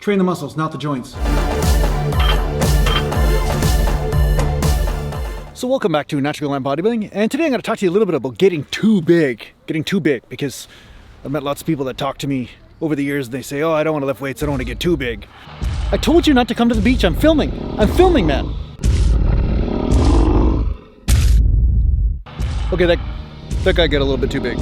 Train the muscles, not the joints. So welcome back to Natural Line Bodybuilding, and today I'm going to talk to you a little bit about getting too big, because I've met lots of people that talk to me over the years and they say, oh, I don't want to lift weights, I don't want to get too big. I told you not to come to the beach, I'm filming, man. Okay, that guy got a little bit too big.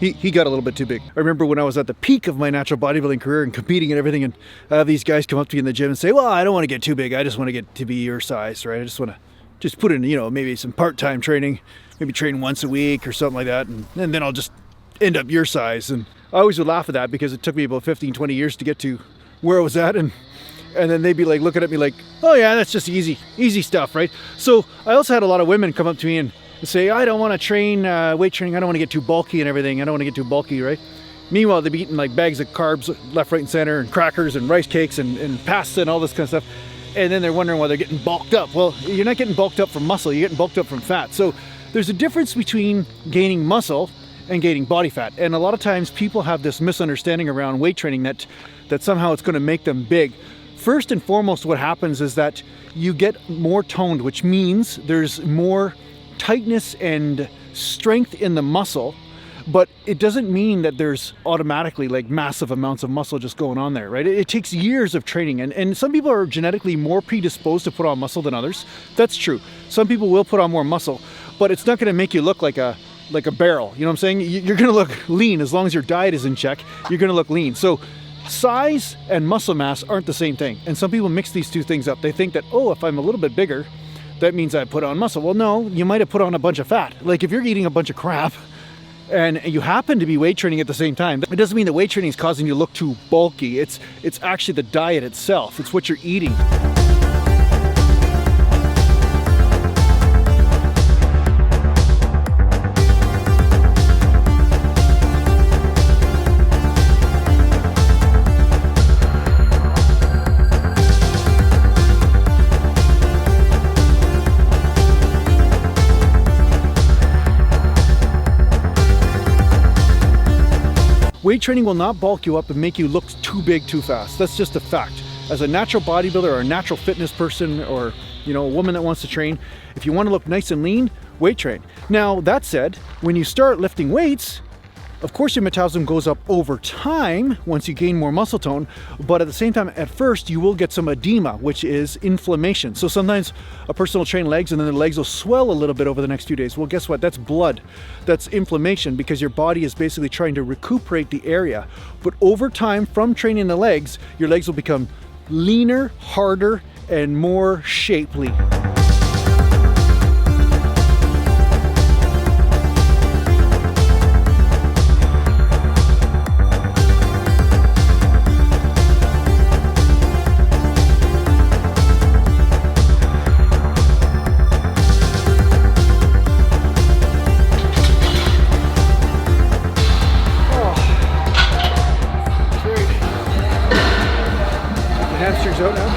He got a little bit too big. I remember when I was at the peak of my natural bodybuilding career and competing and everything, and I have these guys come up to me in the gym and say, well, I don't want to get too big, I just want to get to be your size, right? I just want to put in, maybe some part-time training, maybe train once a week or something like that, and then I'll just end up your size. And I always would laugh at that because it took me about 15, 20 years to get to where I was at, and then they'd be like looking at me like, oh yeah, that's just easy stuff, right? So I also had a lot of women come up to me and say, I don't want to train weight training, I don't want to get too bulky and everything, I don't want to get too bulky, right? Meanwhile, they've eaten like bags of carbs left, right, and center, and crackers and rice cakes and pasta and all this kind of stuff. And then they're wondering why they're getting bulked up. Well, you're not getting bulked up from muscle, you're getting bulked up from fat. So there's a difference between gaining muscle and gaining body fat. And a lot of times people have this misunderstanding around weight training that somehow it's going to make them big. First and foremost, what happens is that you get more toned, which means there's more tightness and strength in the muscle, but it doesn't mean that there's automatically like massive amounts of muscle just going on there, right? It takes years of training, and some people are genetically more predisposed to put on muscle than others. That's true. Some people will put on more muscle, but it's not going to make you look like a barrel. You know what I'm saying? You're going to look lean as long as your diet is in check. You're going to look lean. So size and muscle mass aren't the same thing, and some people mix these two things up. They think that, oh, if I'm a little bit bigger, that means I put on muscle. Well, no, you might have put on a bunch of fat. Like if you're eating a bunch of crap and you happen to be weight training at the same time, it doesn't mean that weight training is causing you to look too bulky. It's actually the diet itself. It's what you're eating. Weight training will not bulk you up and make you look too big too fast. That's just a fact. As a natural bodybuilder or a natural fitness person, or a woman that wants to train, if you want to look nice and lean, weight train. Now, that said, when you start lifting weights, of course your metabolism goes up over time once you gain more muscle tone, but at the same time, at first, you will get some edema, which is inflammation. So sometimes a person will train legs and then their legs will swell a little bit over the next few days. Well, guess what? That's blood. That's inflammation, because your body is basically trying to recuperate the area. But over time, from training the legs, your legs will become leaner, harder, and more shapely. Hamstrings out now.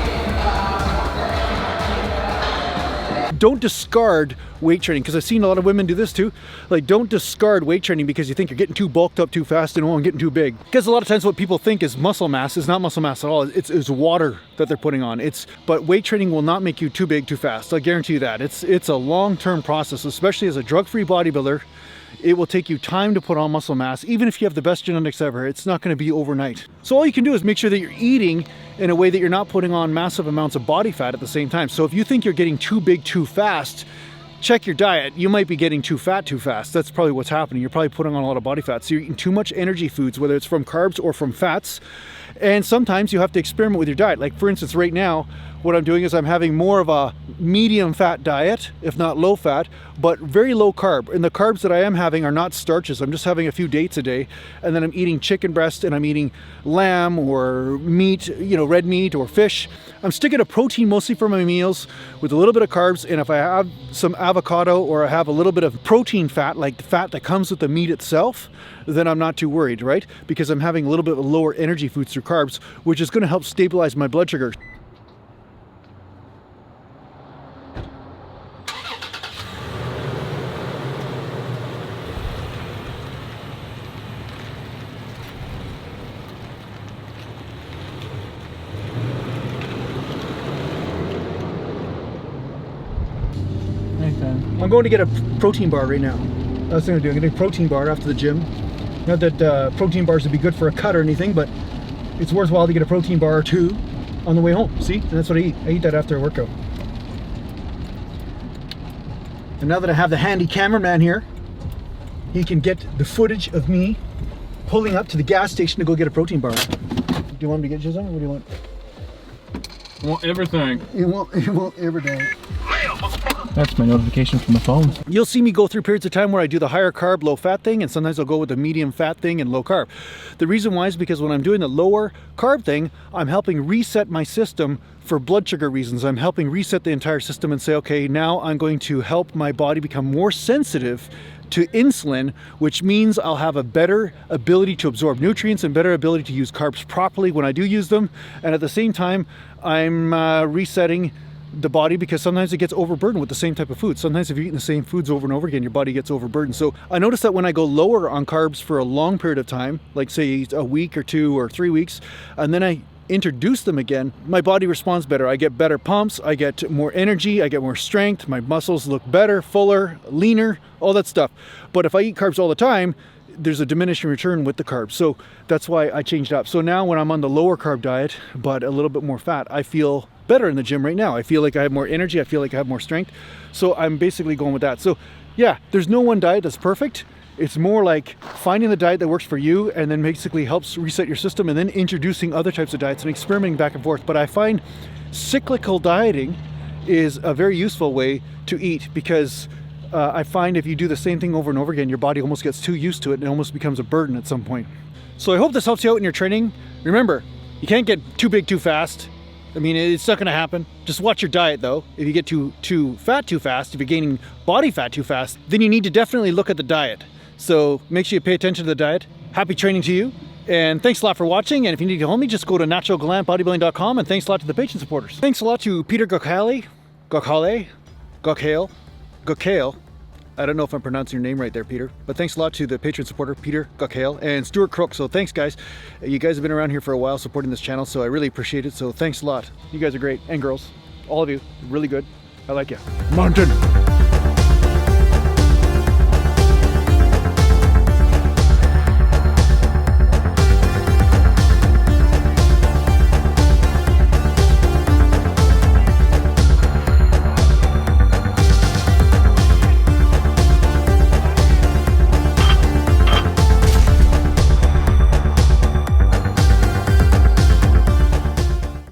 Don't discard weight training, because I've seen a lot of women do this too. Like, don't discard weight training because you think you're getting too bulked up too fast and I'm getting too big. Because a lot of times what people think is muscle mass is not muscle mass at all. It's water that they're putting on. But weight training will not make you too big too fast. I guarantee you that. It's a long-term process, especially as a drug-free bodybuilder. It will take you time to put on muscle mass. Even if you have the best genetics ever, it's not going to be overnight. So all you can do is make sure that you're eating in a way that you're not putting on massive amounts of body fat at the same time. So if you think you're getting too big too fast, check your diet. You might be getting too fat too fast. That's probably what's happening. You're probably putting on a lot of body fat. So you're eating too much energy foods, whether it's from carbs or from fats. And sometimes you have to experiment with your diet. Like for instance, right now, what I'm doing is I'm having more of a medium fat diet, if not low fat, but very low carb. And the carbs that I am having are not starches. I'm just having a few dates a day. And then I'm eating chicken breast and I'm eating lamb or meat, red meat or fish. I'm sticking to protein mostly for my meals with a little bit of carbs. And if I have some avocado or I have a little bit of protein fat, like the fat that comes with the meat itself, then I'm not too worried, right? Because I'm having a little bit of lower energy foods through carbs, which is going to help stabilize my blood sugar. I'm going to get a protein bar right now. That's what I'm going to do. I'm going to get a protein bar after the gym. Not that protein bars would be good for a cut or anything, but it's worthwhile to get a protein bar or two on the way home. See? And that's what I eat. I eat that after a workout. And now that I have the handy cameraman here, he can get the footage of me pulling up to the gas station to go get a protein bar. Do you want me to get you something? What do you want? I want everything. You want everything. That's my notification from the phone. You'll see me go through periods of time where I do the higher carb, low fat thing, and sometimes I'll go with the medium fat thing and low carb. The reason why is because when I'm doing the lower carb thing, I'm helping reset my system for blood sugar reasons. I'm helping reset the entire system and say, okay, now I'm going to help my body become more sensitive to insulin, which means I'll have a better ability to absorb nutrients and better ability to use carbs properly when I do use them. And at the same time, I'm resetting the body because sometimes it gets overburdened with the same type of food. Sometimes if you're eating the same foods over and over again, your body gets overburdened. So I noticed that when I go lower on carbs for a long period of time, like say a week or 2 or 3 weeks, and then I introduce them again, my body responds better. I get better pumps, I get more energy, I get more strength, my muscles look better, fuller, leaner, all that stuff. But if I eat carbs all the time, there's a diminishing return with the carbs. So that's why I changed up. So now when I'm on the lower carb diet, but a little bit more fat, I feel better in the gym right now. I feel like I have more energy, I feel like I have more strength. So I'm basically going with that. So yeah, there's no one diet that's perfect. It's more like finding the diet that works for you and then basically helps reset your system and then introducing other types of diets and experimenting back and forth. But I find cyclical dieting is a very useful way to eat because I find if you do the same thing over and over again, your body almost gets too used to it and it almost becomes a burden at some point. So I hope this helps you out in your training. Remember, you can't get too big too fast. I mean, it's not going to happen. Just watch your diet though. If you get too fat too fast, if you're gaining body fat too fast, then you need to definitely look at the diet. So make sure you pay attention to the diet. Happy training to you. And thanks a lot for watching. And if you need to help me, just go to naturalgalantbodybuilding.com. And thanks a lot to the Patreon supporters. Thanks a lot to Peter Gokhale. I don't know if I'm pronouncing your name right there, Peter. But thanks a lot to the Patreon supporter, Peter Gokhale, and Stuart Crook. So thanks, guys. You guys have been around here for a while supporting this channel, so I really appreciate it. So thanks a lot. You guys are great. And girls. All of you. Really good. I like you. Mountain.